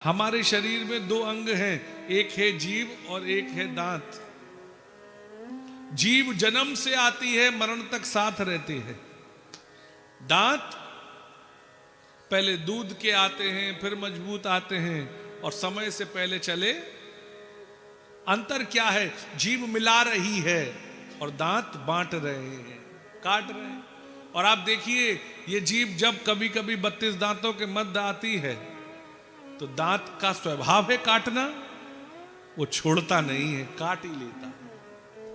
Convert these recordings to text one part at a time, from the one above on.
हमारे शरीर में दो अंग हैं, एक है जीभ और एक है दांत। जीभ जन्म से आती है, मरण तक साथ रहती है। दांत पहले दूध के आते हैं, फिर मजबूत आते हैं और समय से पहले चले। अंतर क्या है? जीभ मिला रही है और दांत बांट रहे हैं, काट रहे हैं। और आप देखिए, ये जीभ जब कभी कभी 32 दांतों के मध्य आती है तो दांत का स्वभाव है काटना, वो छोड़ता नहीं है, काट ही लेता है।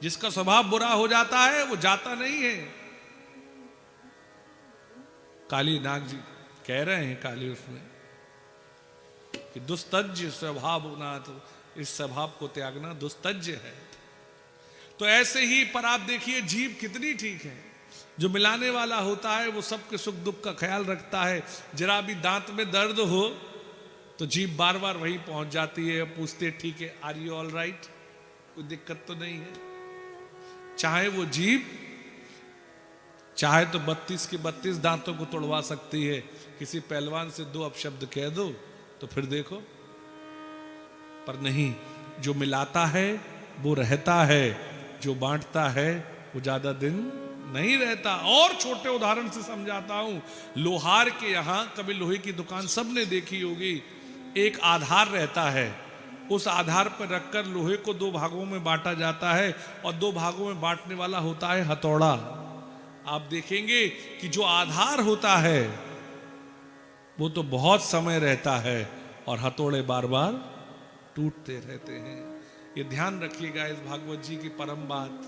जिसका स्वभाव बुरा हो जाता है वो जाता नहीं है। काली नाग जी कह रहे हैं काली उसमें कि दुस्तज्य स्वभाव होना, तो इस स्वभाव को त्यागना दुस्तज्य है। तो ऐसे ही पर आप देखिए जीभ कितनी ठीक है। जो मिलाने वाला होता है वो सबके सुख दुख का ख्याल रखता है। जरा भी दांत में दर्द हो तो जीभ बार बार वही पहुंच जाती है, पूछते ठीक है, आर यू ऑल राइट, कोई दिक्कत तो नहीं है। चाहे वो जीभ चाहे तो 32 के 32 दांतों को तोड़वा सकती है। किसी पहलवान से दो अपशब्द कह दो तो फिर देखो, पर नहीं, जो मिलाता है वो रहता है, जो बांटता है वो ज्यादा दिन नहीं रहता। और छोटे उदाहरण से समझाता हूं। लोहार के यहां कभी लोहे की दुकान सबने देखी होगी, एक आधार रहता है, उस आधार पर रखकर लोहे को दो भागों में बांटा जाता है और दो भागों में बांटने वाला होता है हथौड़ा। आप देखेंगे कि जो आधार होता है वो तो बहुत समय रहता है और हथौड़े बार बार टूटते रहते हैं। ये ध्यान रखिएगा इस भागवत जी की परम बात।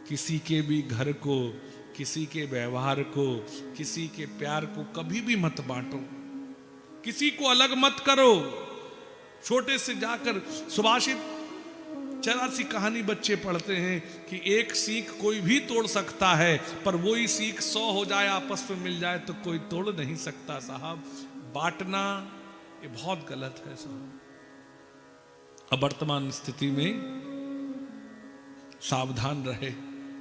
किसी के भी घर को, किसी के व्यवहार को, किसी के प्यार को कभी भी मत बांटो, किसी को अलग मत करो। छोटे से जाकर सुभाषित 84 कहानी बच्चे पढ़ते हैं कि एक सीख कोई भी तोड़ सकता है, पर वही सीख 100 हो जाए, आपस में मिल जाए तो कोई तोड़ नहीं सकता। साहब, बांटना ये बहुत गलत है साहब। अब वर्तमान स्थिति में सावधान रहे,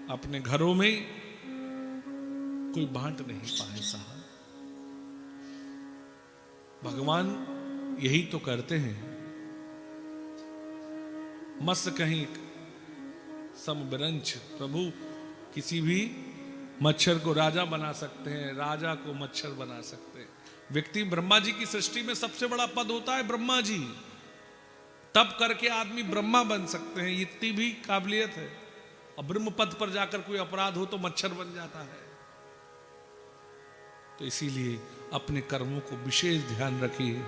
अपने घरों में कोई बांट नहीं पाए साहब। भगवान यही तो करते हैं। मस्त कहीं समबरंच प्रभु किसी भी मच्छर को राजा बना सकते हैं, राजा को मच्छर बना सकते हैं। व्यक्ति, ब्रह्मा जी की सृष्टि में सबसे बड़ा पद होता है ब्रह्मा जी। तब करके आदमी ब्रह्मा बन सकते हैं, इतनी भी काबिलियत है। और ब्रह्म पद पर जाकर कोई अपराध हो तो मच्छर बन जाता है। तो इसीलिए अपने कर्मों को विशेष ध्यान रखिए।